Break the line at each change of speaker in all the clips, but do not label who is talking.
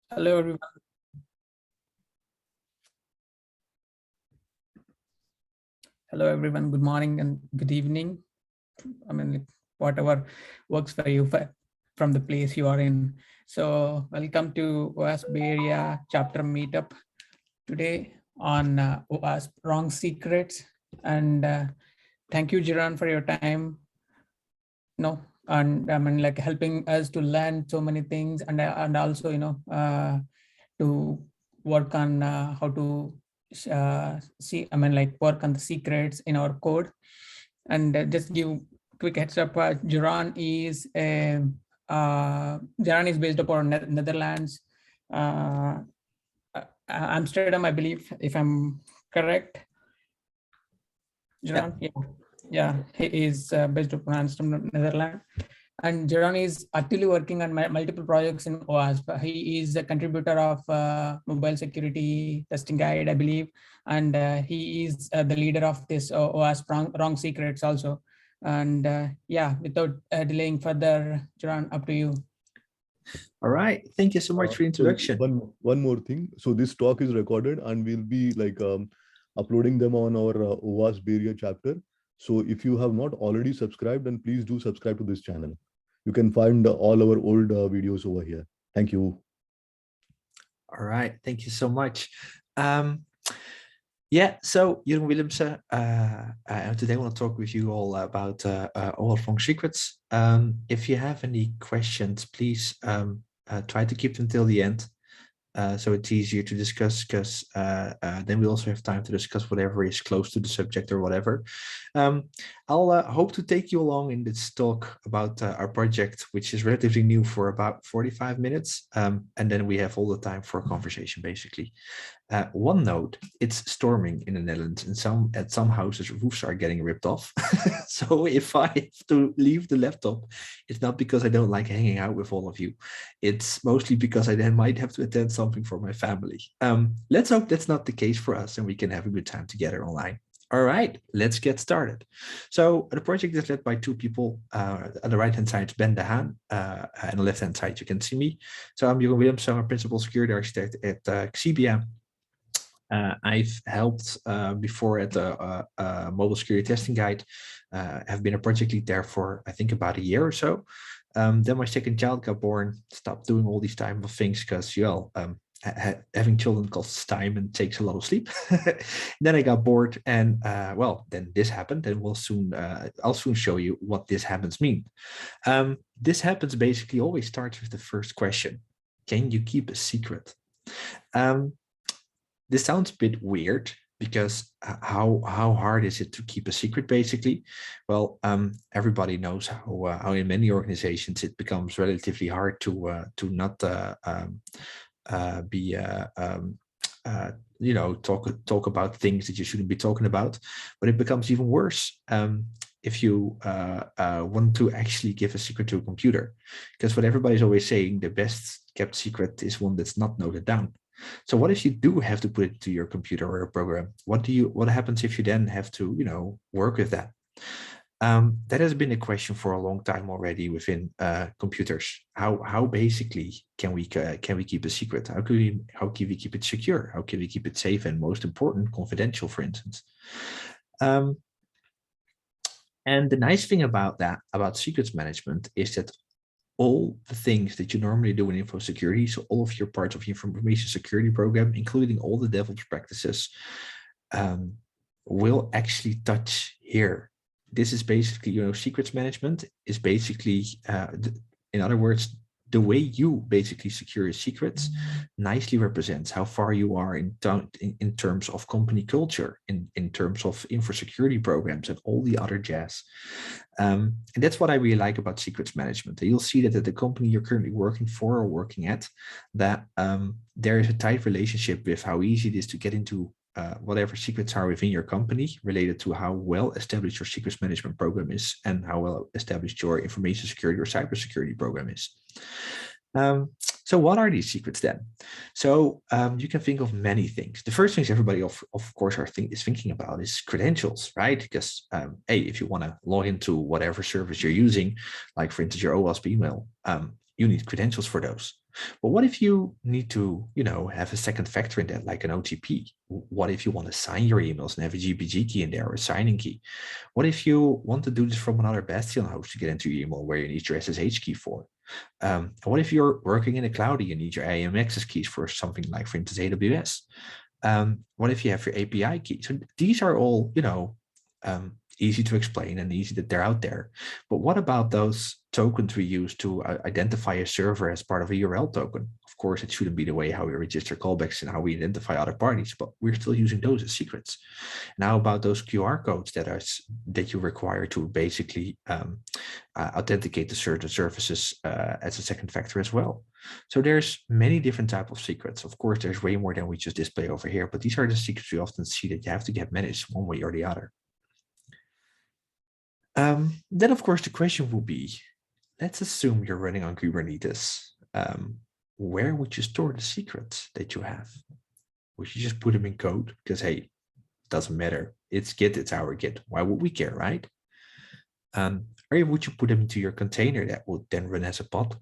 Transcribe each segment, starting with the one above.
Hello, everyone. Hello, everyone. Good morning and good evening. I mean, whatever works for you from the place you are in. So welcome to OWASP Bay Area chapter meetup today on OWASP WrongSecrets. And thank you, Jeroen, for your time. And I mean, like helping us to learn so many things and also, to work on how to work on the secrets in our code. And just give quick heads up, Jeroen is based upon Netherlands, Amsterdam, I believe, if I'm correct. Jeroen, yeah, he is based upon Amsterdam, Netherlands. And Jeroen is actively working on multiple projects in OWASP. He is a contributor of mobile security testing guide, I believe, and he is the leader of this OWASP WrongSecrets also. And yeah, without delaying further, Jeroen, up to you.
All right, thank you so much for the introduction.
So one more thing. So this talk is recorded and we'll be like uploading them on our OWASP Bay Area chapter. So if you have not already subscribed, then please do subscribe to this channel. You can find all our old videos over here. Thank you.
All right, thank you so much. Yeah, so Jeroen Willemsen, and today I want to talk with you all about OWASP WrongSecrets. If you have any questions, please try to keep them till the end. So it's easier to discuss, because then we also have time to discuss whatever is close to the subject or whatever. I'll hope to take you along in this talk about our project, which is relatively new, for about 45 minutes. And then we have all the time for a conversation, basically. One note, it's storming in the Netherlands, and at some houses roofs are getting ripped off. So if I have to leave the laptop, it's not because I don't like hanging out with all of you. It's mostly because I then might have to attend something for my family. Let's hope that's not the case for us and we can have a good time together online. All right, let's get started. So the project is led by two people. On the right-hand side, Ben De Haan. On the left-hand side, you can see me. So I'm Jeroen Willemsen, I'm a principal security architect at Xibia. I've helped before at the mobile security testing guide. Have been a project lead there for, I think, about a year or so. Then my second child got born, stopped doing all these type of things because, having children costs time and takes a lot of sleep. Then I got bored, and then this happened, and I'll soon show you what this happens mean. This happens basically always starts with the first question: can you keep a secret? This sounds a bit weird, because how hard is it to keep a secret, basically? Well, everybody knows how in many organizations it becomes relatively hard to not talk about things that you shouldn't be talking about. But it becomes even worse if you want to actually give a secret to a computer, because what everybody's always saying, the best kept secret is one that's not noted down. So what if you do have to put it to your computer or a program? What happens if you then have to, work with that? That has been a question for a long time already within computers. How basically can we keep a secret? How can we keep it secure? How can we keep it safe, and most important, confidential, for instance? And the nice thing about secrets management is that all the things that you normally do in info security, so all of your parts of your information security program, including all the DevOps practices, will actually touch here. This is basically, secrets management is basically, in other words, the way you basically secure your secrets nicely represents how far you are in terms of company culture, in terms of info security programs and all the other jazz. And that's what I really like about secrets management. You'll see that at the company you're currently working for or working at, that there is a tight relationship with how easy it is to get into whatever secrets are within your company, related to how well established your secrets management program is and how well established your information security or cybersecurity program is. So what are these secrets then? So you can think of many things. The first things everybody, of course, is thinking about is credentials, right? Because hey, if you want to log into whatever service you're using, like for instance, your OWASP email, you need credentials for those. But what if you need to, have a second factor in that, like an OTP? What if you want to sign your emails and have a GPG key in there or a signing key? What if you want to do this from another Bastion host to get into your email where you need your SSH key for? What if you're working in a cloud and you need your IAM access keys for something like, for instance, AWS? What if you have your API key? So these are all, easy to explain and easy that they're out there. But what about those tokens we use to identify a server as part of a URL token? Of course, it shouldn't be the way how we register callbacks and how we identify other parties, but we're still using those as secrets. Now about those QR codes that you require to basically authenticate to certain services as a second factor as well. So there's many different types of secrets. Of course, there's way more than we just display over here, but these are the secrets we often see that you have to get managed one way or the other. Then, of course, the question will be, let's assume you're running on Kubernetes. Where would you store the secrets that you have? Would you just put them in code? Because, hey, it doesn't matter. It's Git, it's our Git. Why would we care, right? Or would you put them into your container that will then run as a pod?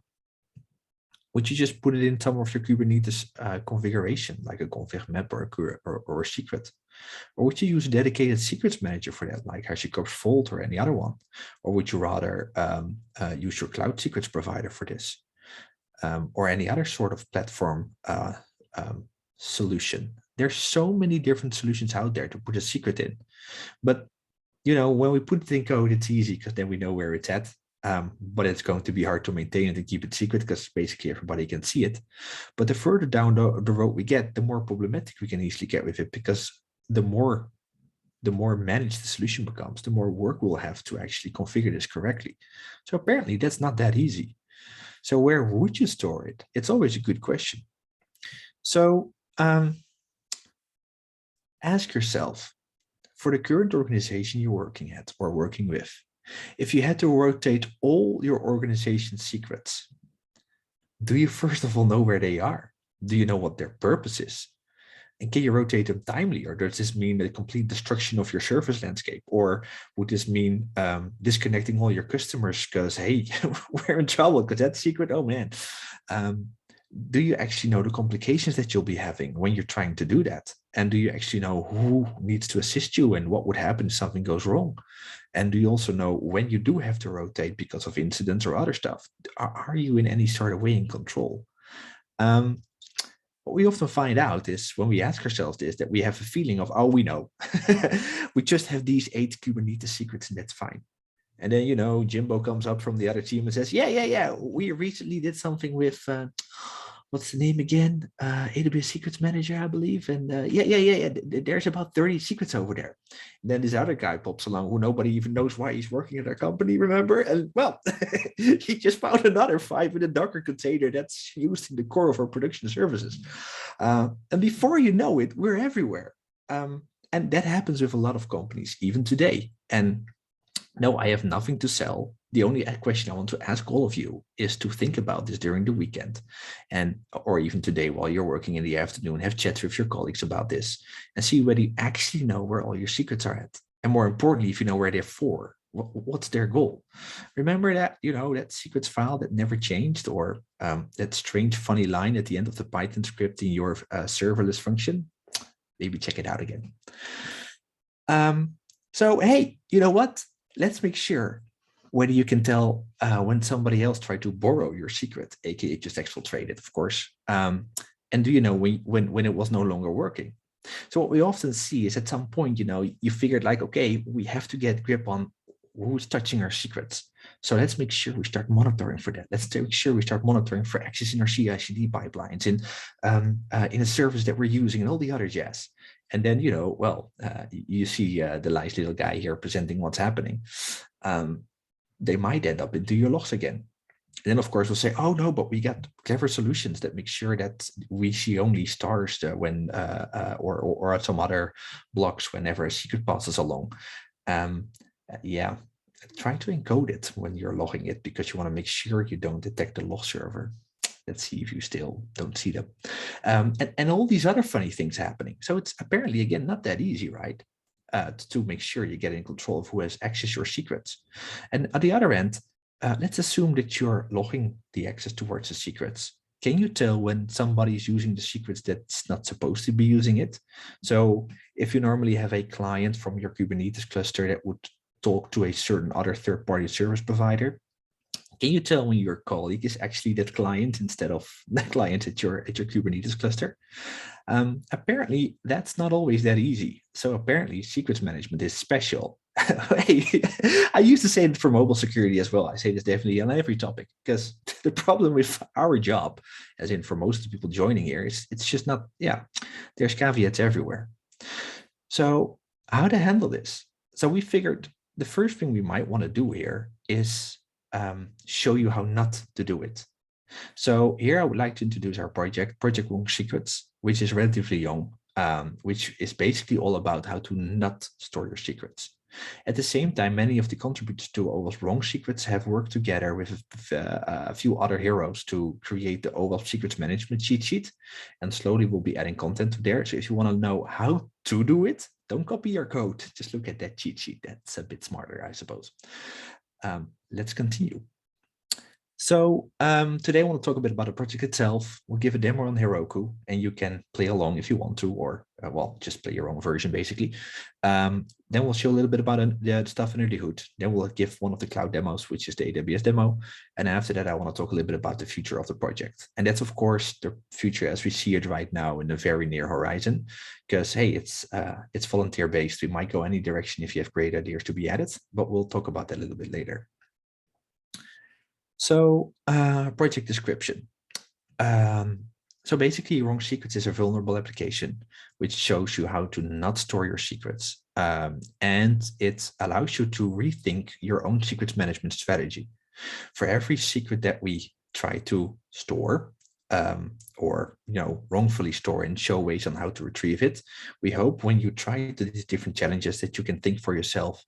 Would you just put it in some of your Kubernetes configuration, like a config map or a secret? Or would you use a dedicated secrets manager for that, like HashiCorp's Vault or any other one? Or would you rather use your cloud secrets provider for this? Or any other sort of platform solution? There's so many different solutions out there to put a secret in. But, when we put it in code, it's easy because then we know where it's at. But it's going to be hard to maintain it and keep it secret because basically everybody can see it. But the further down the road we get, the more problematic we can easily get with it, because the more managed the solution becomes, the more work we'll have to actually configure this correctly. So apparently that's not that easy. So where would you store it? It's always a good question. So ask yourself, for the current organization you're working at or working with, if you had to rotate all your organization's secrets, do you first of all know where they are? Do you know what their purpose is? And can you rotate them timely? Or does this mean the complete destruction of your service landscape? Or would this mean disconnecting all your customers because, hey, we're in trouble because that's secret? Oh, man. Do you actually know the complications that you'll be having when you're trying to do that? And do you actually know who needs to assist you and what would happen if something goes wrong? And do you also know when you do have to rotate because of incidents or other stuff? Are you in any sort of way in control? What we often find out is when we ask ourselves this, that we have a feeling of, oh, we know. We just have these 8 Kubernetes secrets and that's fine. And then, Jimbo comes up from the other team and says, yeah. We recently did something with, what's the name again? AWS Secrets Manager, I believe. And yeah. There's about 30 secrets over there. And then this other guy pops along who nobody even knows why he's working at our company, remember? And well, he just found another 5 in a Docker container that's used in the core of our production services. And before you know it, we're everywhere. And that happens with a lot of companies, even today. And no, I have nothing to sell. The only question I want to ask all of you is to think about this during the weekend or even today while you're working in the afternoon, have chats with your colleagues about this and see whether you actually know where all your secrets are at. And more importantly, if you know where they're for, what's their goal? Remember that, that secrets file that never changed, or that strange funny line at the end of the Python script in your serverless function? Maybe check it out again. So, hey, you know what? Let's make sure whether you can tell when somebody else tried to borrow your secret, aka just exfiltrate it, of course. And do you know when it was no longer working? So what we often see is at some point, you figured like, okay, we have to get grip on who's touching our secrets. So let's make sure we start monitoring for that. Let's make sure we start monitoring for access in our CI/CD pipelines, in a service that we're using, and all the other jazz. And then, you see the nice little guy here presenting what's happening. They might end up into your logs again. And then, of course, we'll say, oh, no, but we got clever solutions that make sure that we see only stars when or some other blocks whenever a secret passes along. Try to encode it when you're logging it, because you want to make sure you don't detect the log server. Let's see if you still don't see them. And all these other funny things happening. So it's apparently, again, not that easy, right? To make sure you get in control of who has access to your secrets. And at the other end, let's assume that you're logging the access towards the secrets. Can you tell when somebody is using the secrets that's not supposed to be using it? So if you normally have a client from your Kubernetes cluster that would talk to a certain other third-party service provider, can you tell when your colleague is actually that client instead of the client at your Kubernetes cluster? Apparently, that's not always that easy. So apparently, secrets management is special. I used to say it for mobile security as well. I say this definitely on every topic, because the problem with our job, as in for most of the people joining here, is it's just not, there's caveats everywhere. So how to handle this? So we figured the first thing we might want to do here is show you how not to do it. So here I would like to introduce our project WrongSecrets, which is relatively young, which is basically all about how to not store your secrets. At the same time, many of the contributors to OWASP WrongSecrets have worked together with a few other heroes to create the OWASP Secrets Management cheat sheet, and slowly we'll be adding content to there. So if you want to know how to do it, don't copy your code, just look at that cheat sheet. That's a bit smarter, I suppose. Let's continue. So today I want to talk a bit about the project itself. We'll give a demo on Heroku, and you can play along if you want to, or well, just play your own version basically. Then we'll show a little bit about the stuff under the hood. Then we'll give one of the cloud demos, which is the AWS demo. And after that, I want to talk a little bit about the future of the project. And that's, of course, the future as we see it right now in the very near horizon, because, hey, it's volunteer based. We might go any direction if you have great ideas to be added, but we'll talk about that a little bit later. So project description. So basically, WrongSecrets is a vulnerable application which shows you how to not store your secrets. And it allows you to rethink your own secrets management strategy. For every secret that we try to store, or wrongfully store and show ways on how to retrieve it, we hope when you try these different challenges that you can think for yourself,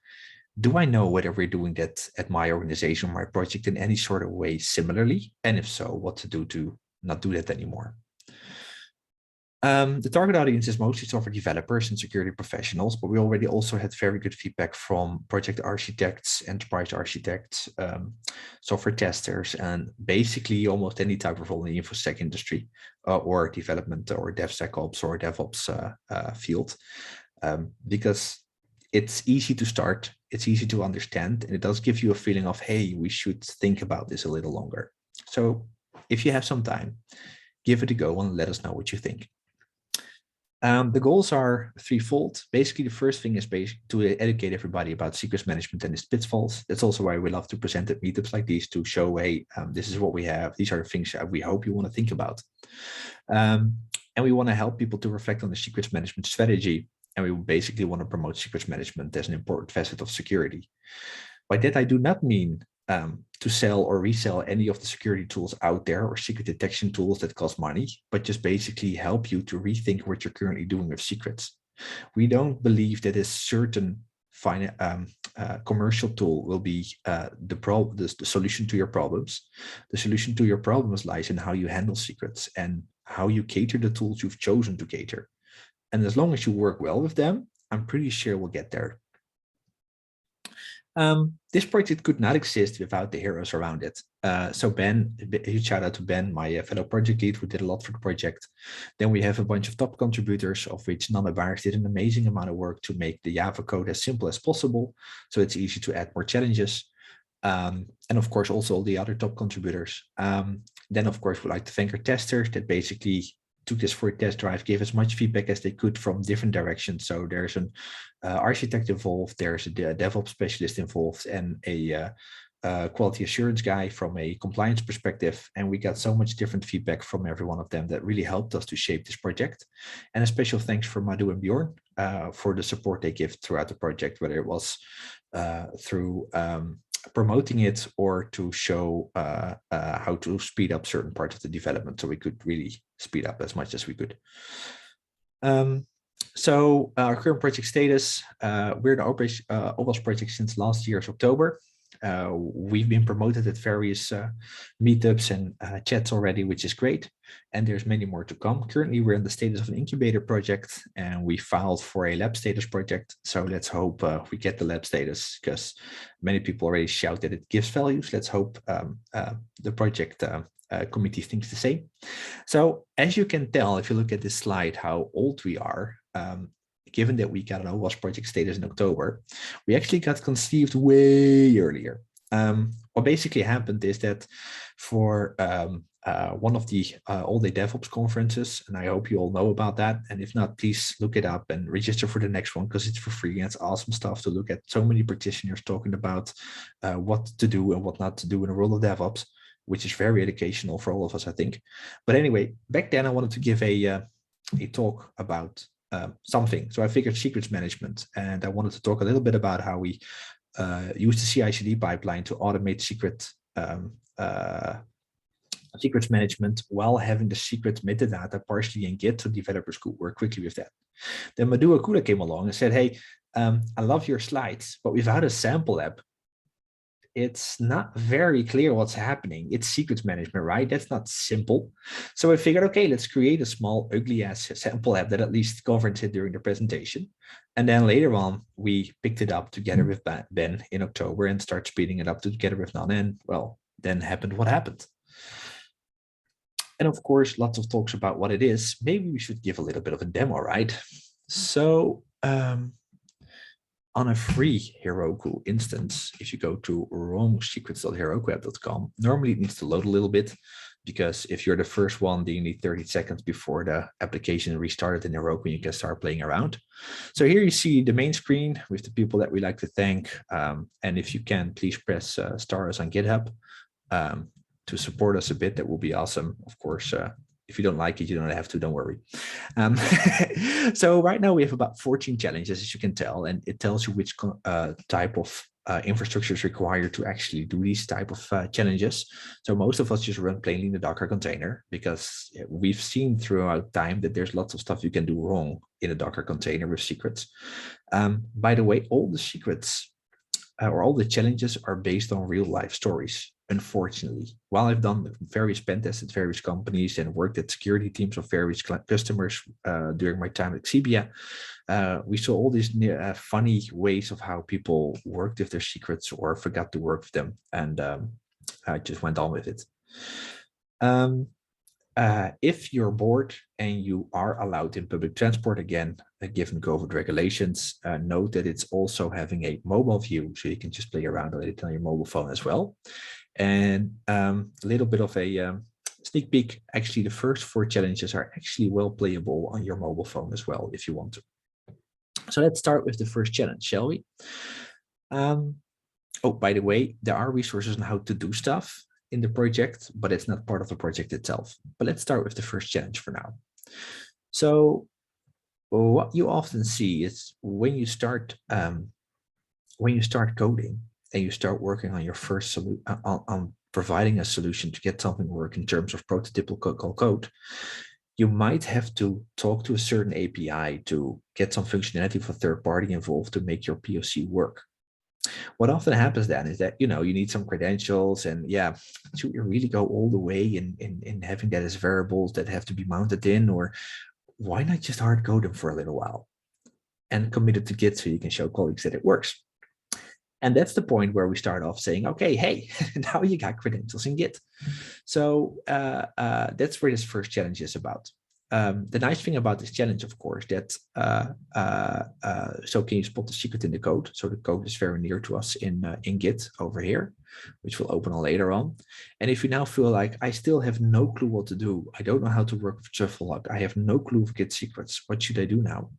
do I know whether we're doing that at my organization or my project in any sort of way similarly? And if so, what to do to not do that anymore? The target audience is mostly software developers and security professionals, but we already also had very good feedback from project architects, enterprise architects, software testers, and basically almost any type of role in the InfoSec industry, or development or DevSecOps or DevOps field, because it's easy to start, it's easy to understand, and it does give you a feeling of, hey, we should think about this a little longer. So if you have some time, give it a go and let us know what you think. The goals are threefold. Basically, the first thing is to educate everybody about secrets management and its pitfalls. That's also why we love to present at meetups like these to show, hey, this is what we have. These are the things that we hope you want to think about. And we want to help people to reflect on the secrets management strategy. And we basically want to promote secrets management as an important facet of security. By that, I do not mean to sell or resell any of the security tools out there or secret detection tools that cost money, but just basically help you to rethink what you're currently doing with secrets. We don't believe that a certain commercial tool will be the solution to your problems. The solution to your problems lies in how you handle secrets and how you cater the tools you've chosen to cater. And as long as you work well with them, I'm pretty sure we'll get there. This project could not exist without the heroes around it. So Ben, a huge shout out to Ben, my fellow project lead, who did a lot for the project. Then we have a bunch of top contributors, of which Nana Baars did an amazing amount of work to make the Java code as simple as possible, so it's easy to add more challenges. And of course, also all the other top contributors. Then, of course, we'd like to thank our testers that basically took this for a test drive, gave as much feedback as they could from different directions. So there's an architect involved, there's a DevOps specialist involved, and a quality assurance guy from a compliance perspective. And we got so much different feedback from every one of them that really helped us to shape this project. And a special thanks for Madhu and Bjorn for the support they give throughout the project, whether it was through promoting it or to show how to speed up certain parts of the development, so we could really speed up as much as we could. So our current project status, we're the OWASP project since last year's October. We've been promoted at various meetups and chats already, which is great. And there's many more to come. Currently, we're in the status of an incubator project, and we filed for a lab status project. So let's hope we get the lab status, because many people already shout that it gives values. Let's hope the project committee thinks the same. So as you can tell, if you look at this slide, how old we are, given that we got an OWASP project status in October, we actually got conceived way earlier. What basically happened is that for one of the all-day DevOps conferences, and I hope you all know about that, and if not, please look it up and register for the next one, because it's for free and it's awesome stuff to look at. So many practitioners talking about what to do and what not to do in the world of DevOps, which is very educational for all of us, I think. But anyway, back then I wanted to give a talk about something. So I figured secrets management, and I wanted to talk a little bit about how we use the CI/CD pipeline to automate secrets management while having the secret metadata partially in Git, so developers could work quickly with that. Then Natukula came along and said, hey, I love your slides, but without a sample app, it's not very clear what's happening. It's secrets management, right? That's not simple. So I figured, okay, let's create a small ugly ass sample app that at least governs it during the presentation. And then later on, we picked it up together with Ben in October and start speeding it up together with Nan. And well, then happened what happened. And of course, lots of talks about what it is. Maybe we should give a little bit of a demo, right? So on a free Heroku instance, if you go to wrongsecrets.herokuapp.com, normally it needs to load a little bit, because if you're the first one, then you need 30 seconds before the application restarted in Heroku and you can start playing around. So here you see the main screen with the people that we like to thank. And if you can, please press star us on GitHub to support us a bit. That will be awesome. Of course, if you don't like it, you don't have to, don't worry. So right now we have about 14 challenges, as you can tell, and it tells you which type of infrastructure is required to actually do these type of challenges. So most of us just run plainly in the Docker container, because we've seen throughout time that there's lots of stuff you can do wrong in a Docker container with secrets. By the way, all the secrets or all the challenges are based on real life stories. Unfortunately, while I've done various pen tests at various companies and worked at security teams of various customers during my time at Xebia, we saw all these funny ways of how people worked with their secrets or forgot to work with them, and I just went on with it. If you're bored and you are allowed in public transport, again, given COVID regulations, note that it's also having a mobile view, so you can just play around with it on your mobile phone as well. And a little bit of a sneak peek, actually the first 4 challenges are actually well playable on your mobile phone as well, if you want to. So let's start with the first challenge, shall we? Oh, by the way, there are resources on how to do stuff in the project, but it's not part of the project itself. But let's start with the first challenge for now. So what you often see is when you start coding and you start working on your first solution, on providing a solution to get something work in terms of prototypical code, you might have to talk to a certain API to get some functionality for third party involved to make your POC work. What often happens then is that, you need some credentials, and yeah, should you really go all the way in having that as variables that have to be mounted in, or why not just hard code them for a little while and commit it to Git so you can show colleagues that it works? And that's the point where we start off saying, okay, hey, now you got credentials in Git. So that's where this first challenge is about. The nice thing about this challenge, of course, that so can you spot the secret in the code? So the code is very near to us in Git over here, which we'll open on later on. And if you now feel like I still have no clue what to do, I don't know how to work with Trufflelock, I have no clue of Git secrets, what should I do now?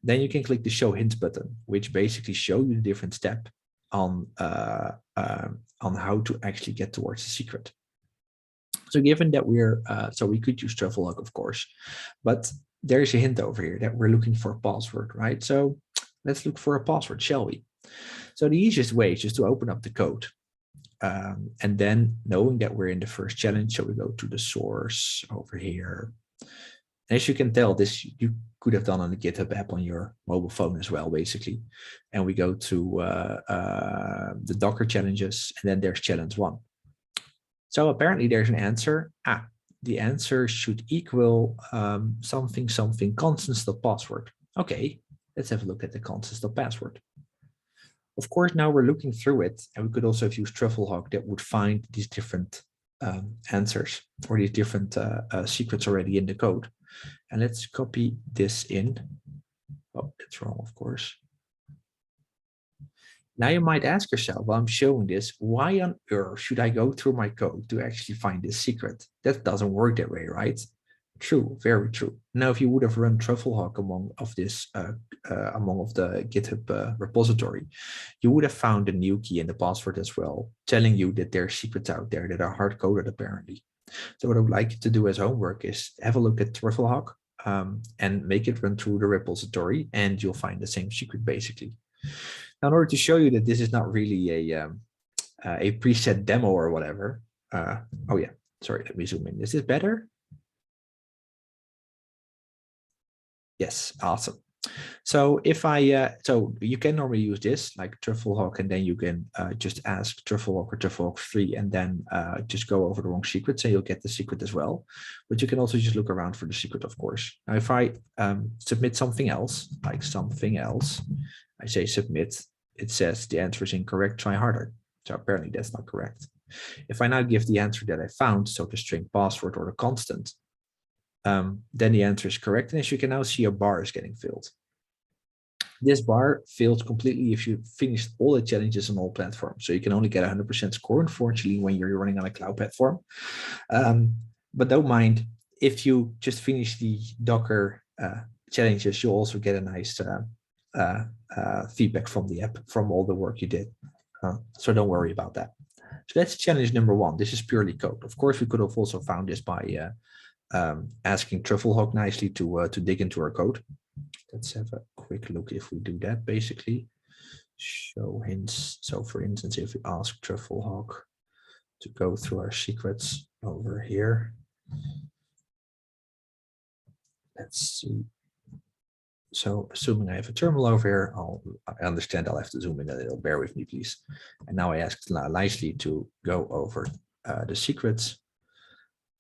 Then you can click the show hints button, which basically shows you the different step on how to actually get towards the secret. So given that so we could use Trufflelock, of course, but there's a hint over here that we're looking for a password, right? So let's look for a password, shall we? So the easiest way is just to open up the code. And then knowing that we're in the first challenge, so we go to the source over here. As you can tell, you could have done on the GitHub app on your mobile phone as well, basically. And we go to the Docker challenges, and then there's challenge 1. So apparently there's an answer. The answer should equal something constant.password. Okay, let's have a look at the constant.password. Of course, now we're looking through it, and we could also have used Trufflehawk that would find these different answers or these different secrets already in the code. And let's copy this in. Oh, that's wrong, of course. Now you might ask yourself, while I'm showing this, why on earth should I go through my code to actually find this secret? That doesn't work that way, right? True, very true. Now, if you would have run Trufflehawk among of the GitHub repository, you would have found the new key and the password as well, telling you that there are secrets out there that are hard-coded apparently. So what I would like you to do as homework is have a look at Trufflehawk and make it run through the repository, and you'll find the same secret basically. Now, in order to show you that this is not really a preset demo or whatever. Oh yeah, sorry, let me zoom in. Is this better? Yes, awesome. So if so you can normally use this like Trufflehawk, and then you can just ask Trufflehawk or Trufflehawk 3, and then just go over the wrong secrets, and you'll get the secret as well. But you can also just look around for the secret, of course. Now, if I submit something else, like something else, I say submit, it says the answer is incorrect, try harder. So apparently that's not correct. If I now give the answer that I found, so the string password or the constant, then the answer is correct. And as you can now see, a bar is getting filled. This bar fills completely if you finished all the challenges on all platforms. So you can only get 100% score, unfortunately, when you're running on a cloud platform. But don't mind, if you just finish the Docker challenges, you'll also get a nice feedback from the app from all the work you did. So don't worry about that. So that's challenge number 1. This is purely code. Of course, we could have also found this by asking Trufflehawk nicely to dig into our code. Let's have a quick look if we do that, basically. Show hints. So for instance, if we ask Trufflehawk to go through our secrets over here. Let's see. So assuming I have a terminal over here, I understand I'll have to zoom in a little, bear with me, please. And now I asked nicely to go over the secrets.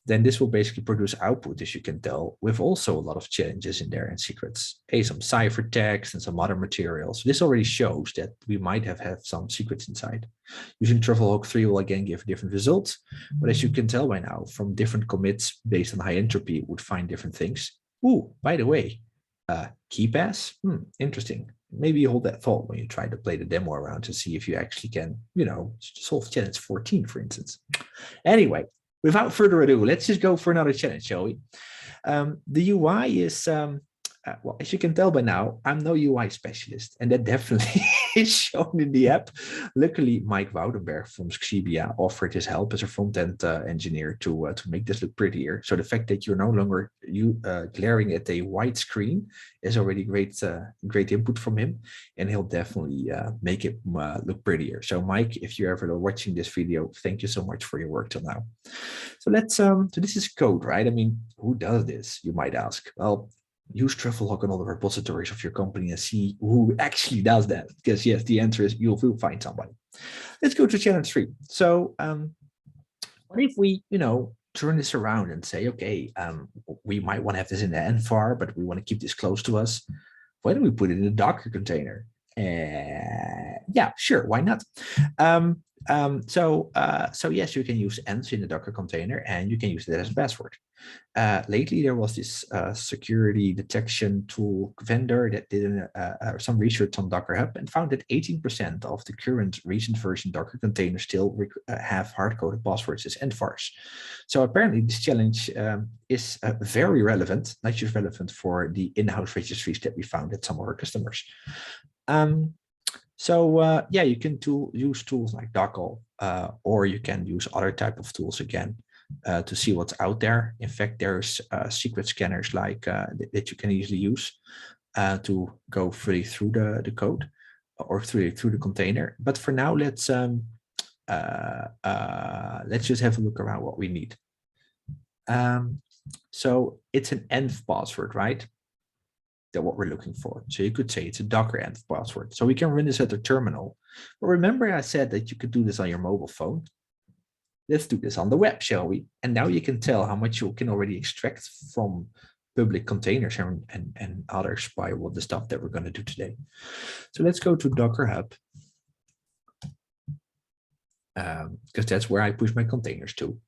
Then this will basically produce output, as you can tell, with also a lot of challenges in there and secrets. Some ciphertext and some other materials. This already shows that we might have had some secrets inside. Using Trufflehawk 3 will again give different results, but as you can tell by now, from different commits based on high entropy, it would find different things. Ooh, by the way, key pass, interesting. Maybe hold that thought when you try to play the demo around to see if you actually can, solve challenge 14, for instance. Anyway, without further ado, let's just go for another challenge, shall we? The UI is, well, as you can tell by now, I'm no UI specialist, and that definitely is shown in the app. Luckily, Mike Woudenberg from Xibia offered his help as a front-end engineer to make this look prettier. So the fact that you're no longer glaring at a white screen is already great input from him, and he'll definitely make it look prettier. So Mike, if you're ever watching this video, thank you so much for your work till now. So let's so this is code, right? I mean, who does this, you might ask? Well, use Trufflehawk on all the repositories of your company and see who actually does that. Because yes, the answer is you'll find somebody. Let's go to challenge 3. So what if we, turn this around and say, okay, we might want to have this in the NVAR, but we want to keep this close to us. Why don't we put it in a Docker container? Yeah, sure, why not? So yes, you can use env in the Docker container, and you can use that as a password. Lately, there was this security detection tool vendor that did some research on Docker Hub and found that 18% of the current recent version Docker containers still have hard-coded passwords as NVARs. So apparently, this challenge is very relevant, not just relevant for the in-house registries that we found at some of our customers. Yeah, you can use tools like Docker, or you can use other type of tools again to see what's out there. In fact, there's secret scanners like that you can easily use to go fully through the code or through the container. But for now, let's just have a look around what we need. So it's an env password, right? than what we're looking for. So you could say it's a Docker env password. So we can run this at the terminal. But remember I said that you could do this on your mobile phone. Let's do this on the web, shall we? And now you can tell how much you can already extract from public containers and others by the stuff that we're going to do today. So let's go to Docker Hub. Because that's where I push my containers to.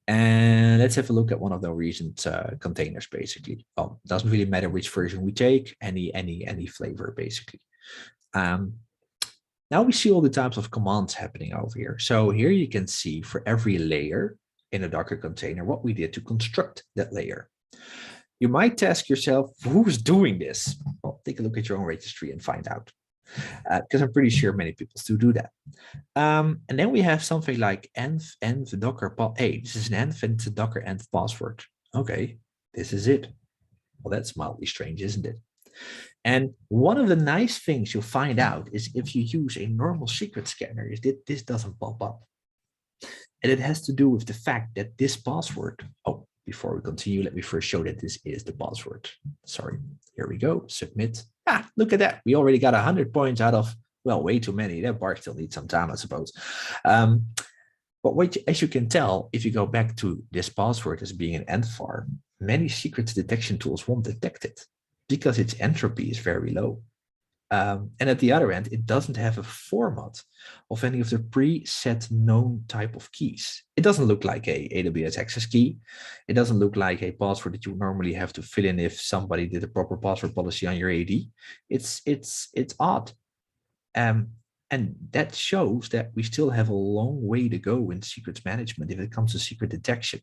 And let's have a look at one of the recent containers, basically. Oh, it doesn't really matter which version we take, any flavor, basically. Now we see all the types of commands happening over here. So here you can see for every layer in a Docker container, what we did to construct that layer. You might ask yourself, who's doing this? Well, take a look at your own registry and find out. Because I'm pretty sure many people still do that. And then we have something like env docker. Hey, this is an env and it's a docker env password. Okay, this is it. Well, that's mildly strange, isn't it? And one of the nice things you'll find out is if you use a normal secret scanner, is that this doesn't pop up. And it has to do with the fact that this password, oh, before we continue, let me first show that this is the password. Sorry, here we go, submit. Ah, look at that. We already got 100 points out of, well, way too many. That bar still needs some time, I suppose. But as you can tell, if you go back to this password as being an env, many secrets detection tools won't detect it because its entropy is very low. And at the other end, it doesn't have a format of any of the preset known type of keys. It doesn't look like a AWS access key. It doesn't look like a password that you normally have to fill in if somebody did a proper password policy on your AD. It's odd. And that shows that we still have a long way to go in secrets management if it comes to secret detection.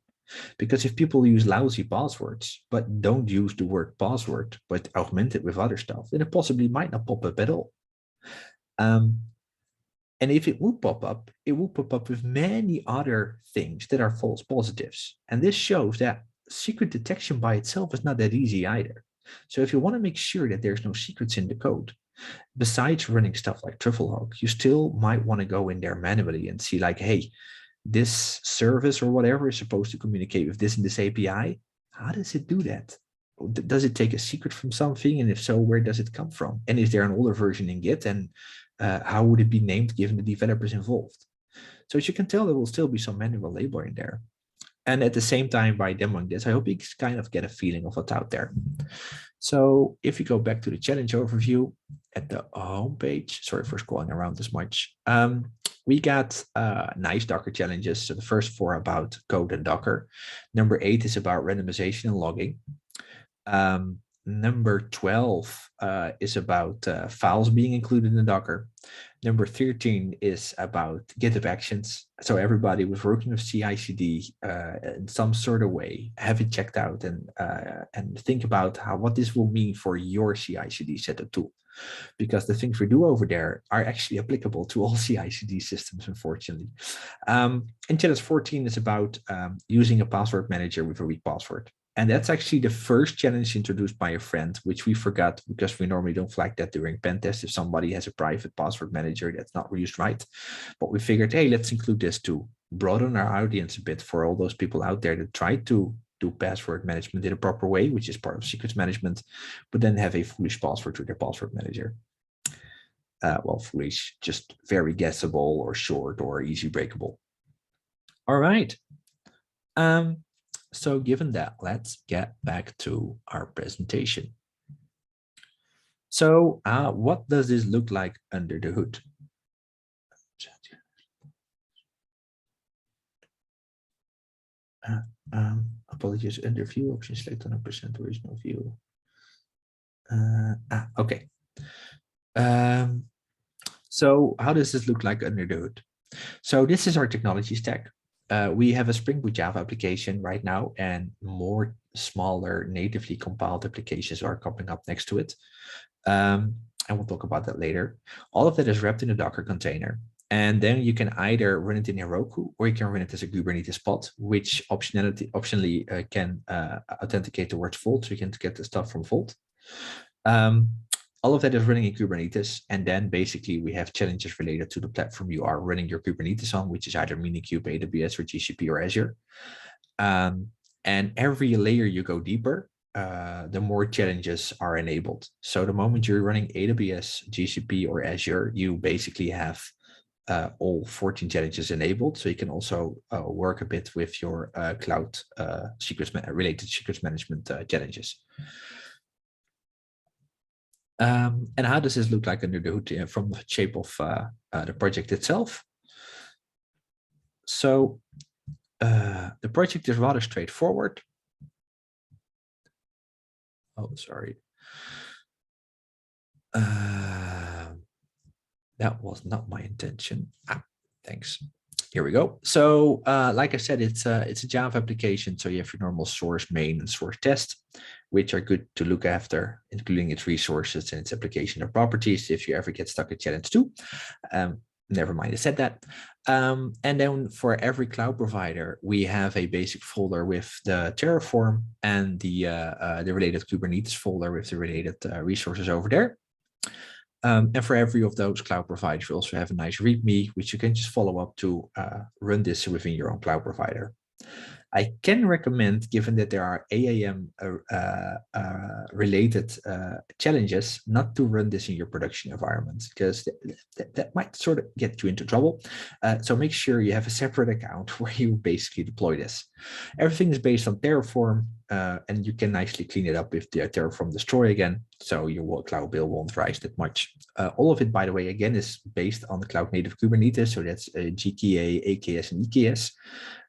Because if people use lousy passwords, but don't use the word password, but augment it with other stuff, then it possibly might not pop up at all. And if it would pop up, it will pop up with many other things that are false positives. And this shows that secret detection by itself is not that easy either. So if you want to make sure that there's no secrets in the code, besides running stuff like Trufflehawk, you still might want to go in there manually and see like, hey, this service or whatever is supposed to communicate with this and this API. How does it do that? Does it take a secret from something? And if so, where does it come from? And is there an older version in Git? And how would it be named given the developers involved? So as you can tell, there will still be some manual labor in there. And at the same time, by demoing this, I hope you kind of get a feeling of what's out there. So if you go back to the challenge overview at the home page, sorry for scrolling around this much. We got nice Docker challenges. So the first 4 about code and Docker. Number 8 is about randomization and logging. Number 12 is about files being included in Docker. Number 13 is about Github actions. So everybody was working with CI/CD in some sort of way, have it checked out and think about what this will mean for your CI/CD setup tool. Because the things we do over there are actually applicable to all CI/CD systems, unfortunately. And challenge 14 is about using a password manager with a weak password. And that's actually the first challenge introduced by a friend, which we forgot because we normally don't flag that during pentest if somebody has a private password manager that's not used right. But we figured, hey, let's include this to broaden our audience a bit for all those people out there that try to do password management in a proper way, which is part of secrets management, but then have a foolish password to their password manager. Well, foolish, just very guessable or short or easy breakable. All right. So given that, let's get back to our presentation. So what does this look like under the hood? Apologies, under view option, select 100% original view. Okay. So how does this look like under the hood? So this is our technology stack. We have a Spring Boot Java application right now, and more smaller natively compiled applications are coming up next to it. And we'll talk about that later. All of that is wrapped in a Docker container. And then you can either run it in Heroku or you can run it as a Kubernetes pod, which optionally can authenticate towards Vault, so you can get the stuff from Vault. All of that is running in Kubernetes. And then basically we have challenges related to the platform you are running your Kubernetes on, which is either Minikube, AWS, or GCP, or Azure. And every layer you go deeper, the more challenges are enabled. So the moment you're running AWS, GCP, or Azure, you basically have all 14 challenges enabled. So you can also work a bit with your cloud related secrets management challenges. And how does this look like under the hood from the shape of the project itself? So the project is rather straightforward. Oh, sorry. That was not my intention. Thanks. Here we go. So like I said, it's a Java application. So you have your normal source main and source test, which are good to look after, including its resources and its application or properties if you ever get stuck at challenge 2. Never mind, I said that. And then for every cloud provider, we have a basic folder with the Terraform and the related Kubernetes folder with the related resources over there. And for every of those cloud providers, we also have a nice README, which you can just follow up to run this within your own cloud provider. I can recommend, given that there are AAM related challenges, not to run this in your production environment, because that might sort of get you into trouble. So make sure you have a separate account where you basically deploy this. Everything is based on Terraform, and you can nicely clean it up with the Terraform destroy again, so your cloud bill won't rise that much. All of it, by the way, again, is based on the cloud native Kubernetes, so that's GKA, AKS, and EKS.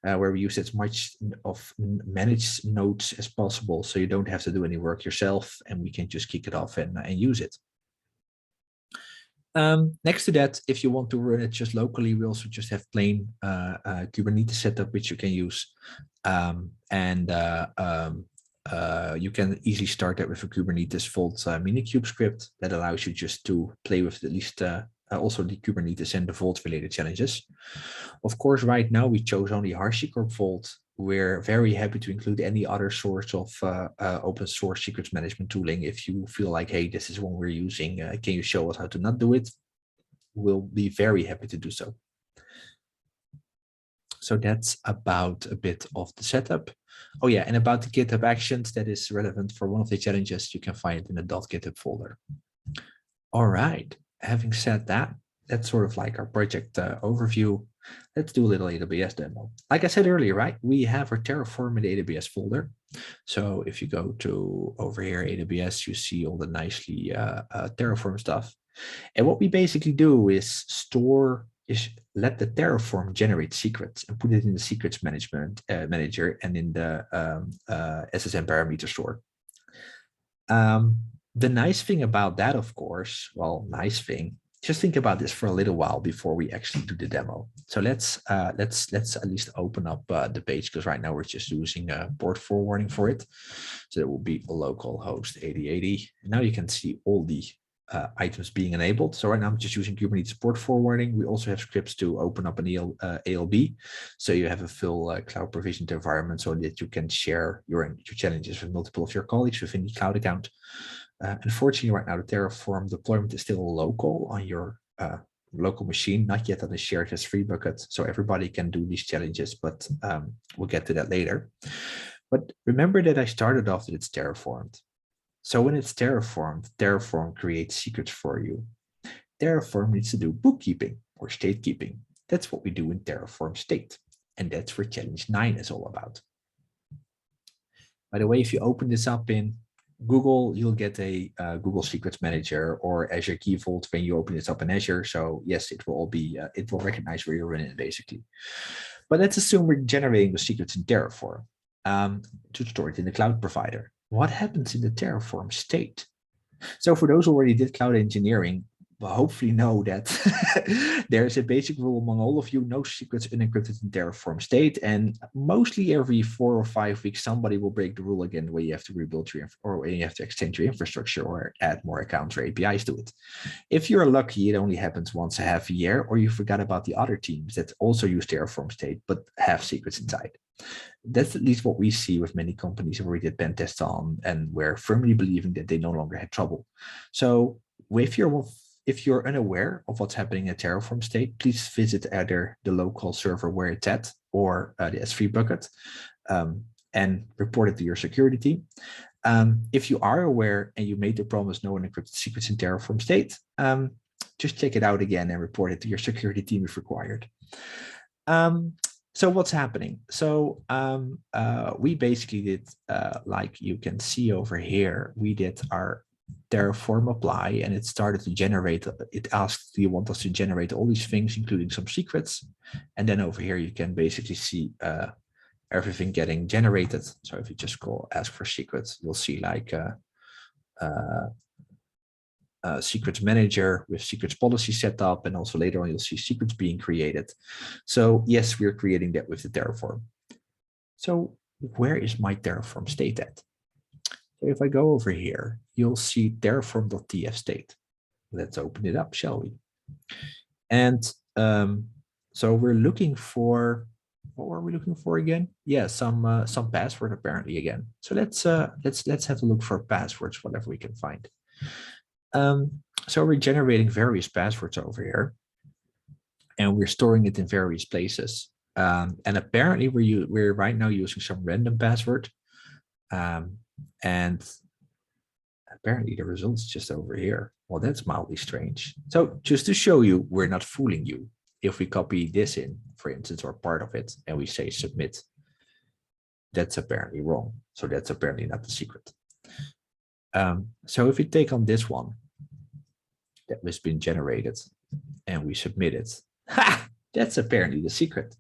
Where we use as much of managed nodes as possible, so you don't have to do any work yourself, and we can just kick it off and use it. Next to that, if you want to run it just locally, we also just have plain Kubernetes setup, which you can use. You can easily start that with a Kubernetes Vault minikube script that allows you just to play with at least also the Kubernetes and the Vault related challenges. Of course, right now we chose only HashiCorp Vault. We're very happy to include any other source of open source secrets management tooling. If you feel like, hey, this is one we're using, can you show us how to not do it? We'll be very happy to do so. So that's about a bit of the setup. Oh yeah, and about the GitHub actions that is relevant for one of the challenges, you can find it in the .github folder. All right. Having said that, that's sort of like our project overview. Let's do a little AWS demo. Like I said earlier, right? We have our Terraform in the AWS folder. So if you go to over here, AWS, you see all the nicely Terraform stuff. And what we basically do is let the Terraform generate secrets and put it in the secrets management manager and in the SSM parameter store. The nice thing about that, of course, well, nice thing, just think about this for a little while before we actually do the demo. So let's at least open up the page, because right now we're just using a port forwarding for it. So it will be a local host 8080. And now you can see all the items being enabled. So right now I'm just using Kubernetes port forwarding. We also have scripts to open up an ALB. So you have a full cloud provisioned environment so that you can share your challenges with multiple of your colleagues within the cloud account. Unfortunately, right now the Terraform deployment is still local on your local machine, not yet on the shared S3 bucket. So everybody can do these challenges, but we'll get to that later. But remember that I started off that it's terraformed. So when it's terraformed, Terraform creates secrets for you. Terraform needs to do bookkeeping or state keeping. That's what we do in Terraform state. And that's what challenge 9 is all about. By the way, if you open this up in Google, you'll get a Google Secrets Manager or Azure Key Vault when you open this up in Azure. So yes, it will all be, it will recognize where you're running it basically. But let's assume we're generating the secrets in Terraform to store it in the cloud provider. What happens in the Terraform state? So for those who already did cloud engineering, will hopefully know that there's a basic rule among all of you: no secrets unencrypted in Terraform state. And mostly every 4 or 5 weeks, somebody will break the rule again, where you have to rebuild your, or where you have to extend your infrastructure or add more accounts or APIs to it. If you're lucky, it only happens once a half a year, or you forgot about the other teams that also use Terraform state, but have secrets inside. That's at least what we see with many companies where we did pen tests on, and we're firmly believing that they no longer had trouble. So if you're unaware of what's happening in Terraform state, please visit either the local server where it's at or the S3 bucket and report it to your security team. If you are aware and you made the promise no unencrypted secrets in Terraform state, just check it out again and report it to your security team if required. So what's happening? So we basically did, like you can see over here, we did our Terraform apply, and it started to generate, it asked, do you want us to generate all these things, including some secrets? And then over here, you can basically see everything getting generated. So if you just ask for secrets, you'll see like secrets manager with secrets policy set up, and also later on you'll see secrets being created. So yes, we're creating that with the Terraform. So where is my Terraform state at? So if I go over here, you'll see terraform.tf state. Let's open it up, shall we? And so we're looking for, what were we looking for again? Yeah, some password apparently again. So let's have a look for passwords, whatever we can find. So we're generating various passwords over here, and we're storing it in various places. And apparently we're right now using some random password. And apparently the results just over here. Well, that's mildly strange. So just to show you, we're not fooling you. If we copy this in, for instance, or part of it, and we say submit, that's apparently wrong. So that's apparently not the secret. So if we take on this one that has been generated and we submit it, that's apparently the secret.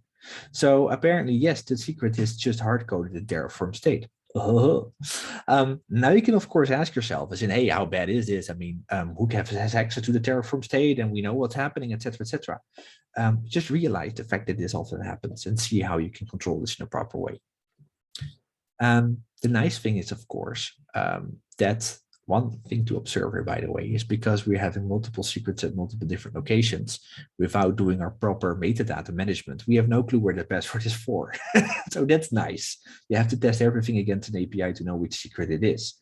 So apparently, yes, the secret is just hard-coded in Terraform state. Now you can of course ask yourself, as in, hey, how bad is this? I mean, who has access to the Terraform state, and we know what's happening, etc., etc. Just realize the fact that this often happens and see how you can control this in a proper way. The nice thing is, of course, that one thing to observe here, by the way, is because we're having multiple secrets at multiple different locations without doing our proper metadata management, we have no clue where the password is for. So that's nice. You have to test everything against an API to know which secret it is.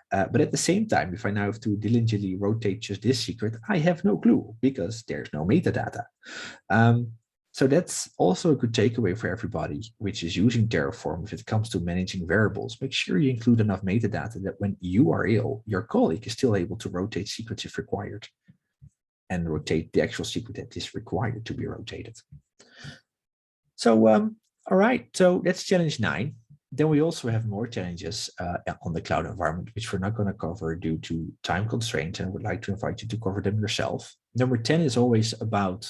But at the same time, if I now have to diligently rotate just this secret, I have no clue because there's no metadata. So that's also a good takeaway for everybody which is using Terraform. If it comes to managing variables, make sure you include enough metadata that when you are ill, your colleague is still able to rotate secrets if required, and rotate the actual secret that is required to be rotated. So, all right, so that's challenge 9. Then we also have more challenges on the cloud environment, which we're not going to cover due to time constraints, and I would like to invite you to cover them yourself. Number 10 is always about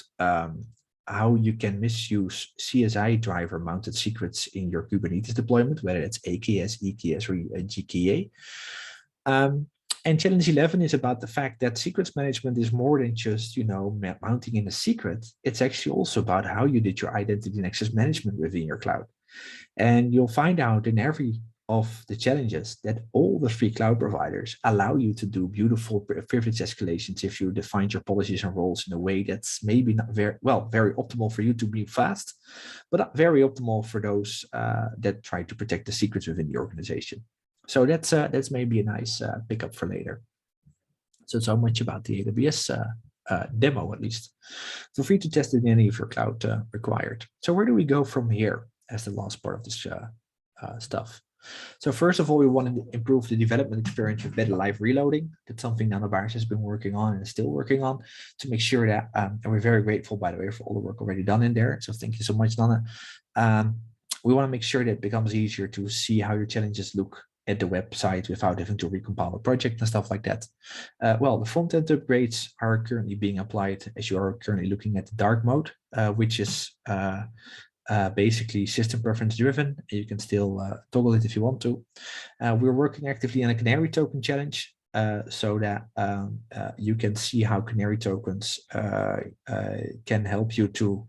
how you can misuse CSI driver mounted secrets in your Kubernetes deployment, whether it's AKS, EKS, or GKA. And challenge 11 is about the fact that secrets management is more than just, mounting in a secret. It's actually also about how you did your identity and access management within your cloud. And you'll find out in every of the challenges that all the 3 cloud providers allow you to do beautiful privilege escalations if you define your policies and roles in a way that's maybe not very optimal for you to be fast, but not very optimal for those that try to protect the secrets within the organization. So that's maybe a nice pickup for later. So much about the AWS demo, at least. Feel free to test it in any of your cloud required. So where do we go from here as the last part of this stuff? So first of all, we want to improve the development experience with better live reloading. That's something Nanovirus has been working on and is still working on to make sure that, and we're very grateful, by the way, for all the work already done in there. So thank you so much, Nana. We want to make sure that it becomes easier to see how your challenges look at the website without having to recompile a project and stuff like that. Well, the front-end upgrades are currently being applied as you are currently looking at the dark mode, which is basically system preference driven. You can still toggle it if you want to. We're working actively on a canary token challenge so that you can see how canary tokens can help you to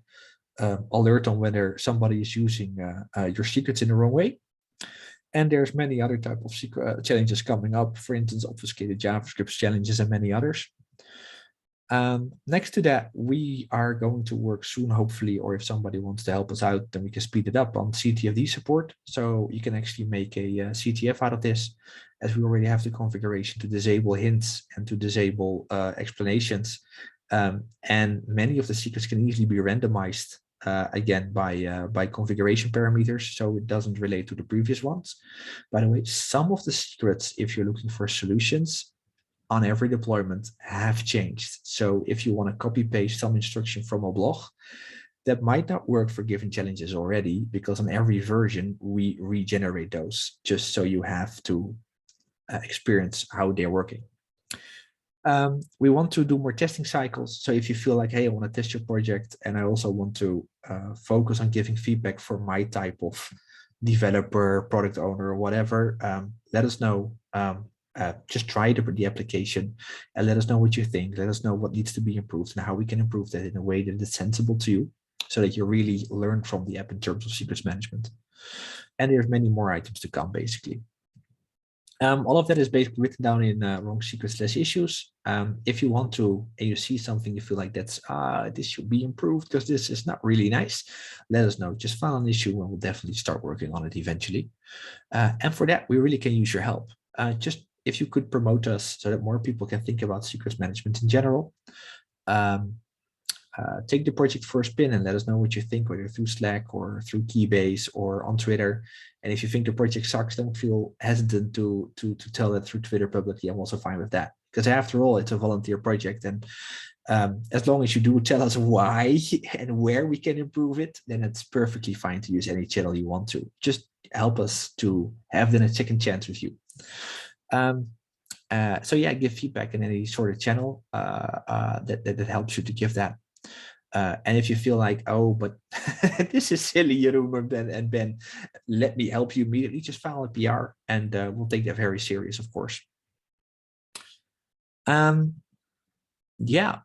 alert on whether somebody is using your secrets in the wrong way. And there's many other type of secret challenges coming up, for instance, obfuscated JavaScript challenges and many others. Next to that, we are going to work soon, hopefully, or if somebody wants to help us out, then we can speed it up on CTFD support. So you can actually make a CTF out of this, as we already have the configuration to disable hints and to disable explanations. And many of the secrets can easily be randomized again by configuration parameters, so it doesn't relate to the previous ones. By the way, some of the secrets, if you're looking for solutions on every deployment, have changed. So if you want to copy paste some instruction from a blog, that might not work for given challenges already, because on every version we regenerate those, just so you have to experience how they're working. We want to do more testing cycles. So if you feel like, hey, I want to test your project, and I also want to focus on giving feedback for my type of developer, product owner, or whatever, let us know. Just try the application and let us know what you think. Let us know what needs to be improved and how we can improve that in a way that is sensible to you, so that you really learn from the app in terms of secrets management. And there's many more items to come, basically. All of that is basically written down in wrong_secrets/issues. If you want to, and you see something you feel like that's this should be improved because this is not really nice, let us know. Just file an issue and we'll definitely start working on it eventually. And for that, we really can use your help. Just if you could promote us so that more people can think about secrets management in general. Take the project for a spin and let us know what you think, whether through Slack or through Keybase or on Twitter. And if you think the project sucks, don't feel hesitant to tell that through Twitter publicly. I'm also fine with that, because after all, it's a volunteer project. And as long as you do tell us why and where we can improve it, then it's perfectly fine to use any channel you want to. Just help us to have then a second chance with you. So yeah, give feedback in any sort of channel that helps you to give that. And if you feel like, oh, but this is silly, Jeroen and Ben, let me help you immediately, just file a PR and we'll take that very serious, of course. Yeah,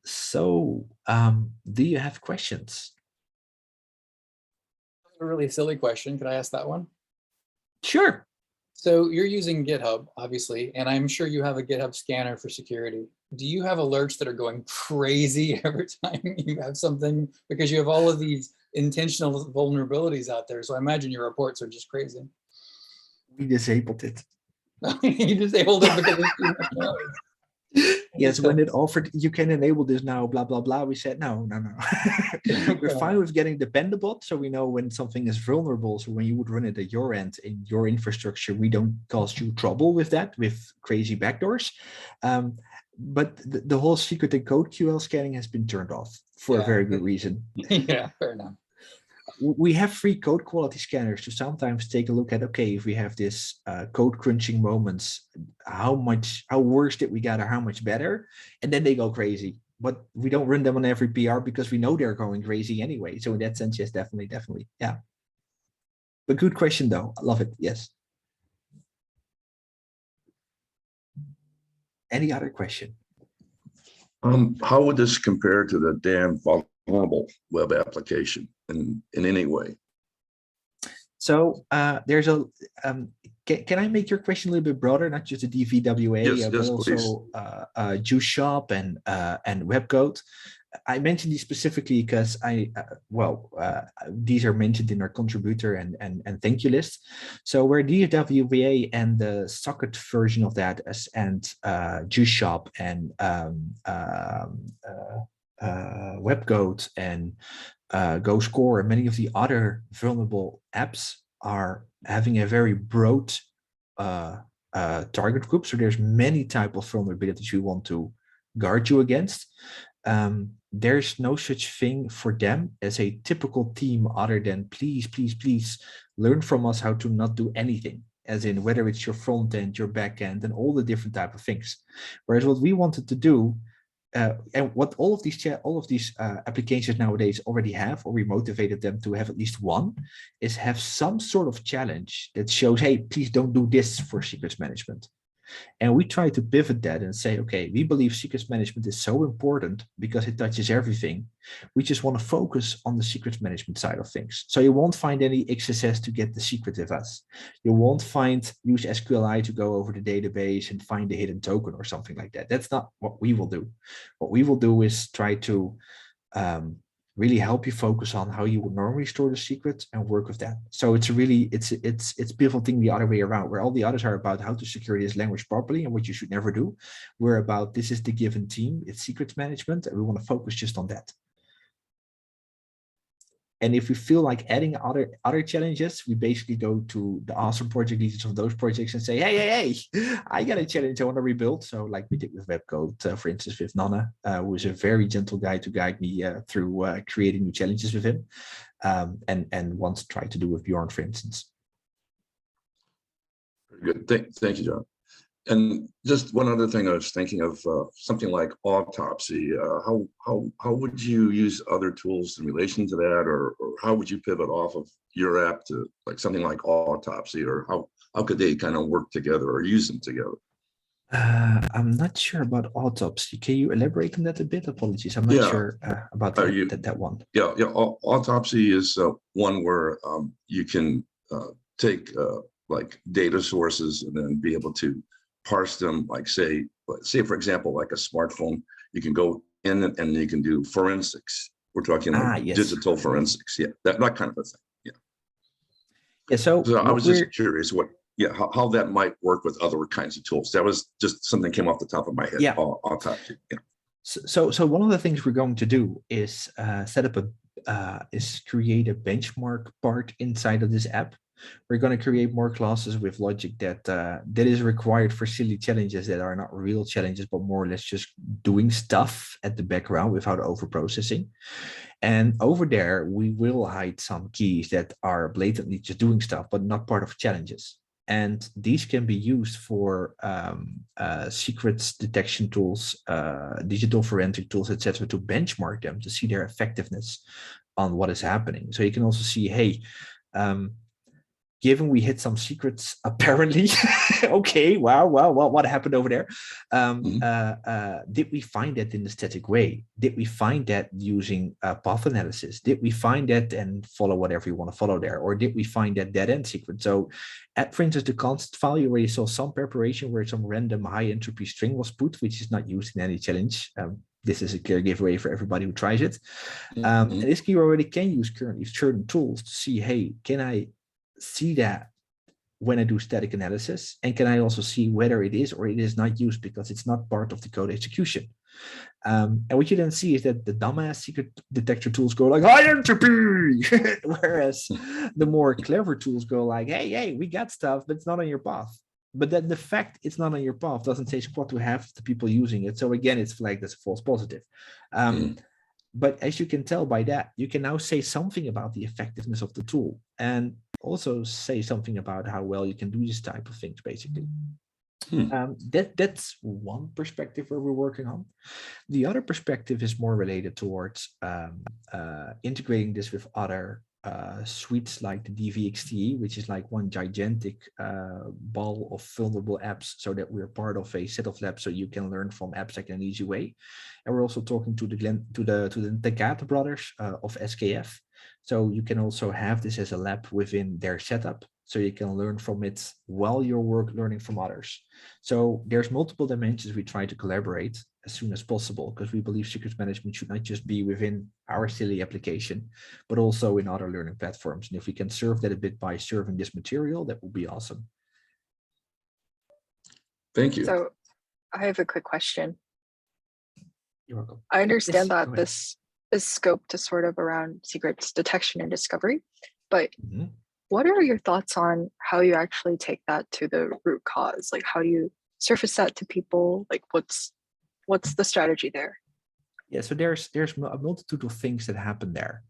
so do you have questions?
A really silly question. Could I ask that one?
Sure.
So you're using GitHub, obviously, and I'm sure you have a GitHub scanner for security. Do you have alerts that are going crazy every time you have something? Because you have all of these intentional vulnerabilities out there. So I imagine your reports are just crazy.
We disabled it.
You disabled it because there's too much noise.
Yes, when it offered, you can enable this now, blah, blah, blah. We said, no. We're fine with getting the Pendebot, so we know when something is vulnerable. So when you would run it at your end in your infrastructure, we don't cause you trouble with that, with crazy backdoors. But the whole secret and code QL scanning has been turned off for a very good reason.
Yeah, fair enough.
We have free code quality scanners to sometimes take a look at, okay, if we have this code crunching moments, how worse did we get or how much better? And then they go crazy. But we don't run them on every PR because we know they're going crazy anyway. So in that sense, yes, definitely. Yeah. But good question though. I love it. Yes. Any other question?
How would this compare to the damn vulnerable web application in any way?
So there's a, can I make your question a little bit broader, not just the DVWA, but also Juice Shop and Webcode? I mentioned these specifically because these are mentioned in our contributor and thank you list. So where DVWA and the socket version of that and Juice Shop and Webcode and GoScore and many of the other vulnerable apps are having a very broad target group. So there's many types of vulnerabilities we want to guard you against. There's no such thing for them as a typical team other than please learn from us how to not do anything, as in whether it's your front end, your back end, and all the different type of things. Whereas what we wanted to do, and what all of these applications nowadays already have, or we motivated them to have at least one, is have some sort of challenge that shows, hey, please don't do this for secrets management. And we try to pivot that and say, okay, we believe secrets management is so important because it touches everything. We just want to focus on the secrets management side of things. So you won't find any XSS to get the secret of us. You won't use SQLi to go over the database and find the hidden token or something like that. That's not what we will do. What we will do is try to really help you focus on how you would normally store the secret and work with that. So it's pivoting the other way around, where all the others are about how to secure this language properly and what you should never do. We're about, this is the given team, it's secrets management, and we want to focus just on that. And if we feel like adding other challenges, we basically go to the awesome project leaders of those projects and say, hey, I got a challenge I want to rebuild. So like we did with Webcode, for instance, with Nana, who is a very gentle guy to guide me through creating new challenges with him. And once tried to do with Bjorn, for instance.
Very good. Thank you, John. And just one other thing I was thinking of, something like autopsy. How would you use other tools in relation to that, or how would you pivot off of your app to like something like autopsy, or how could they kind of work together or use them together?
I'm not sure about autopsy. Can you elaborate on that a bit? Apologies, I'm not sure about that one.
Yeah. Autopsy is one where you can take like data sources and then be able to parse them, like say for example, like a smartphone, you can go in and you can do forensics. We're talking like digital forensics. Yeah, that kind of a thing. Yeah.
So
I was just curious how that might work with other kinds of tools. That was just something that came off the top of my head.
Yeah.
Autopsy. Yeah.
So one of the things we're going to do is create a benchmark part inside of this app. We're going to create more classes with logic that is required for silly challenges that are not real challenges, but more or less just doing stuff at the background without over-processing. And over there, we will hide some keys that are blatantly just doing stuff, but not part of challenges. And these can be used for secrets detection tools, digital forensic tools, etc., to benchmark them to see their effectiveness on what is happening. So you can also see, hey, given we hit some secrets, apparently, okay, wow, what happened over there? Did we find that in a static way? Did we find that using path analysis? Did we find that and follow whatever you want to follow there? Or did we find that dead-end secret? So for instance, the constant file, you already saw some preparation where some random high entropy string was put, which is not used in any challenge. This is a clear giveaway for everybody who tries it. And this key already can use currently certain tools to see, hey, can I see that when I do static analysis, and can I also see whether it is or it is not used because it's not part of the code execution. And what you then see is that the dumbass secret detector tools go like high entropy, whereas the more clever tools go like, hey, we got stuff, but it's not on your path. But then the fact it's not on your path doesn't say squat to half the people using it. So again, it's flagged as a false positive. But as you can tell by that, you can now say something about the effectiveness of the tool and also say something about how well you can do this type of things, basically. That's one perspective where we're working on. The other perspective is more related towards integrating this with other suites like the DVXT, which is like one gigantic ball of vulnerable apps, so that we're part of a set of labs so you can learn from AppSec in an easy way. And we're also talking to the Natukula brothers of SKF. So you can also have this as a lab within their setup, so you can learn from it while you're learning from others. So there's multiple dimensions we try to collaborate as soon as possible, because we believe secrets management should not just be within our silly application, but also in other learning platforms. And if we can serve that a bit by serving this material, that would be awesome.
Thank you.
So I have a quick question.
You're welcome.
I understand that this is scoped to sort of around secrets detection and discovery, but what are your thoughts on how you actually take that to the root cause? Like, how do you surface that to people? Like, what's the strategy there?
Yeah, so there's a multitude of things that happen there.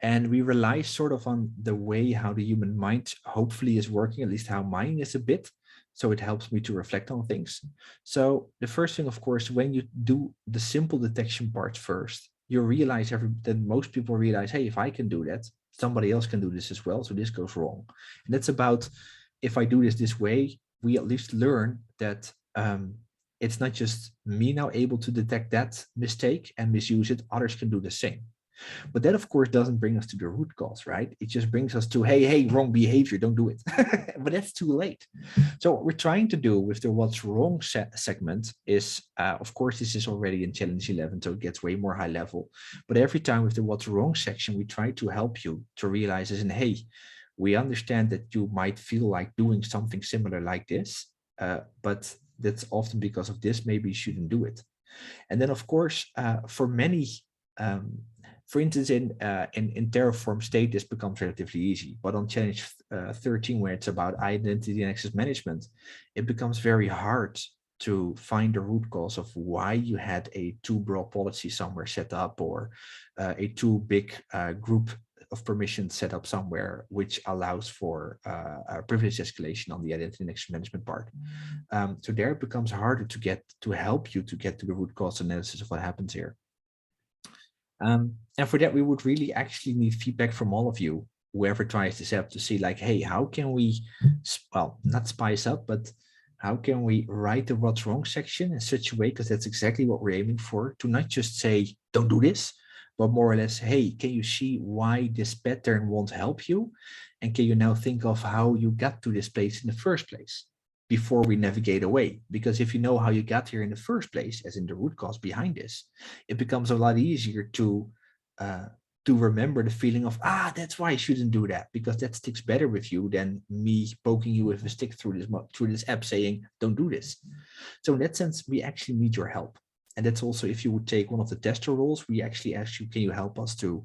And we rely sort of on the way how the human mind hopefully is working, at least how mine is a bit. So it helps me to reflect on things. So the first thing, of course, when you do the simple detection parts first, you realize that most people realize, hey, if I can do that, somebody else can do this as well. So this goes wrong. And that's about, if I do this way, we at least learn that it's not just me now able to detect that mistake and misuse it, others can do the same. But that, of course, doesn't bring us to the root cause, right? It just brings us to, hey, wrong behavior, don't do it. But that's too late. So what we're trying to do with the what's wrong segment is, of course, this is already in challenge 11, so it gets way more high level. But every time with the what's wrong section, we try to help you to realize, hey, we understand that you might feel like doing something similar like this, but that's often because of this, maybe you shouldn't do it. And then, of course, for many For instance, in Terraform state, this becomes relatively easy, but on challenge 13, where it's about identity and access management, it becomes very hard to find the root cause of why you had a too broad policy somewhere set up, or a too big group of permissions set up somewhere, which allows for privilege escalation on the identity and access management part. So there it becomes harder to help you to get to the root cause analysis of what happens here. And for that, we would really actually need feedback from all of you, whoever tries this app, to see like, hey, how can we, well, not spice up, but how can we write the what's wrong section in such a way, because that's exactly what we're aiming for, to not just say, don't do this, but more or less, hey, can you see why this pattern won't help you? And can you now think of how you got to this place in the first place before we navigate away? Because if you know how you got here in the first place, as in the root cause behind this, it becomes a lot easier to remember the feeling of, that's why I shouldn't do that, because that sticks better with you than me poking you with a stick through this app saying, don't do this. So in that sense, we actually need your help. And that's also, if you would take one of the tester roles, we actually ask you, can you help us to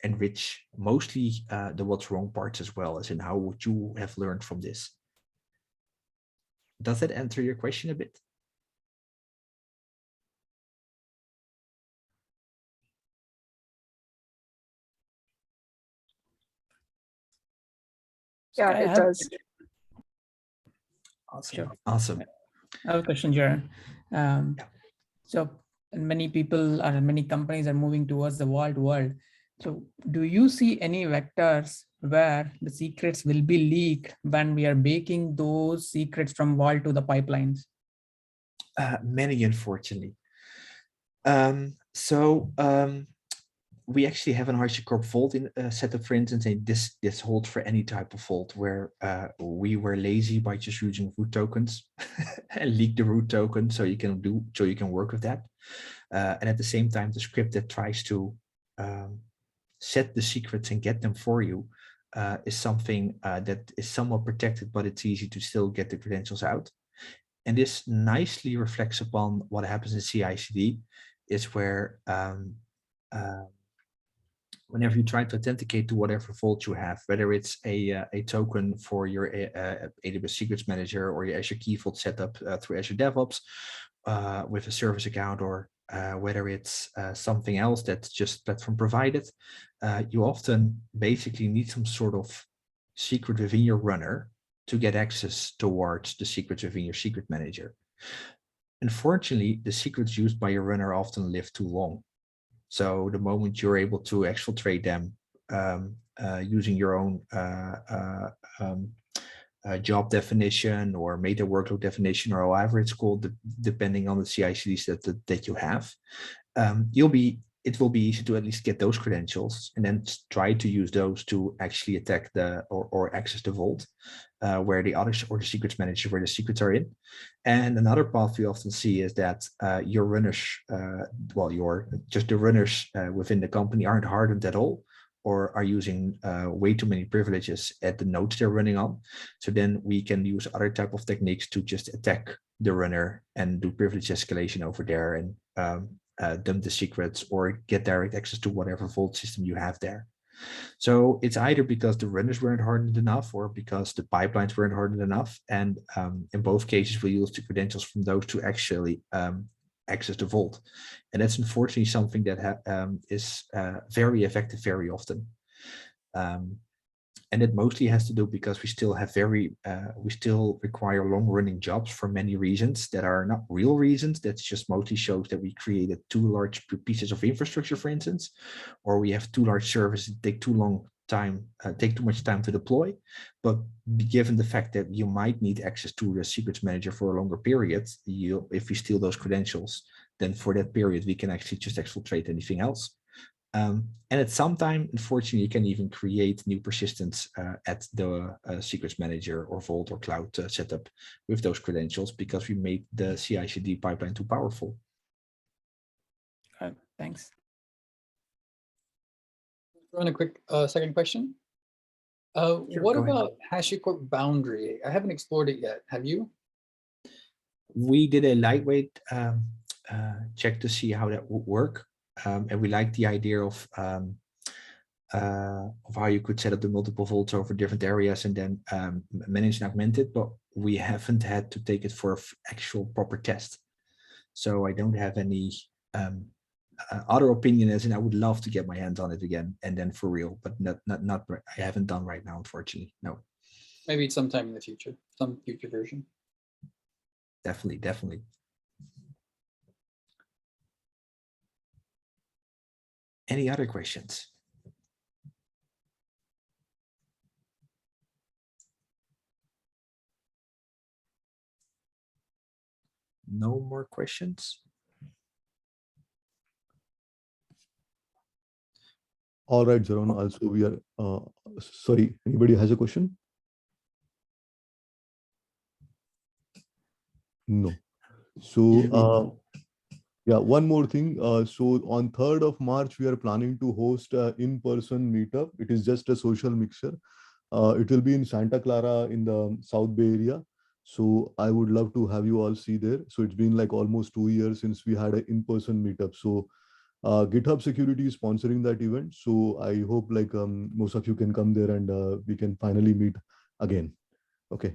enrich mostly the what's wrong parts, as well as in how would you have learned from this? Does that answer your question a bit?
Yeah, it does.
Awesome.
Sure.
Awesome.
I have a question, Jeroen. So many people or many companies are moving towards the vault world. So do you see any vectors where the secrets will be leaked when we are baking those secrets from vault to the pipelines?
Many, unfortunately. We actually have an HashiCorp vault in setup, for instance, and this holds for any type of vault where we were lazy by just using root tokens and leak the root token so you can work with that. And at the same time, the script that tries to set the secrets and get them for you is something that is somewhat protected, but it's easy to still get the credentials out. And this nicely reflects upon what happens in CI/CD, is where whenever you try to authenticate to whatever vault you have, whether it's a token for your AWS Secrets Manager or your Azure Key Vault setup through Azure DevOps with a service account, or whether it's something else that's just platform provided, you often basically need some sort of secret within your runner to get access towards the secrets within your secret manager. Unfortunately, the secrets used by your runner often live too long. So the moment you're able to exfiltrate them using your own job definition or meta workload definition, or however it's called, depending on the CI/CDs that you have, it will be easy to at least get those credentials and then try to use those to actually attack or access the vault where the others, or the secrets manager where the secrets are in. And another path we often see is that your runners, the runners within the company aren't hardened at all, or are using way too many privileges at the nodes they're running on. So then we can use other type of techniques to just attack the runner and do privilege escalation over there and dump the secrets or get direct access to whatever vault system you have there. So it's either because the runners weren't hardened enough or because the pipelines weren't hardened enough. And in both cases, we use the credentials from those to actually access the vault. And that's unfortunately something that is very effective very often. And it mostly has to do because we still have we still require long running jobs for many reasons that are not real reasons. That just mostly shows that we created too large pieces of infrastructure, for instance, or we have too large services that take too much time to deploy. But given the fact that you might need access to the secrets manager for a longer period, if we steal those credentials, then for that period, we can actually just exfiltrate anything else. And at some time, unfortunately, you can even create new persistence at the secrets manager or vault or cloud setup with those credentials because we made the CI/CD pipeline too powerful.
Thanks.
Run a quick second question.
Sure,
What
go ahead.
about HashiCorp Boundary? I haven't explored it yet. Have you?
We did a lightweight check to see how that would work. And we like the idea of how you could set up the multiple vaults over different areas and then manage and augment it, but we haven't had to take it for an actual proper test. So I don't have any other opinion, as in I would love to get my hands on it again and then for real, but not I haven't done right now, unfortunately. No.
Maybe sometime in the future, some future version.
Definitely. Any other questions? No more questions?
All right, Jeroen. Also, we are sorry. Anybody has a question? No. So yeah, one more thing. So on 3rd of March, we are planning to host an in-person meetup. It is just a social mixture. It will be in Santa Clara in the South Bay area. So I would love to have you all see there. So it's been like almost 2 years since we had an in-person meetup. So GitHub Security is sponsoring that event. So I hope like most of you can come there and we can finally meet again. Okay.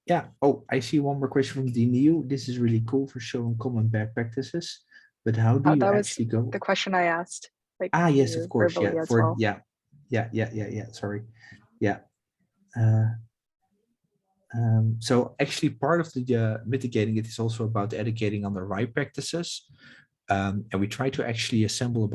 Yeah. Oh, I see one more question from DNU. This is really cool for showing common best practices, but how do you
that was
actually go?
the question I asked. Like,
Yes, of course.
verbally
Yeah.
as well.
Yeah. Sorry. Yeah. So actually part of the mitigating it is also about educating on the right practices. And we try to actually assemble a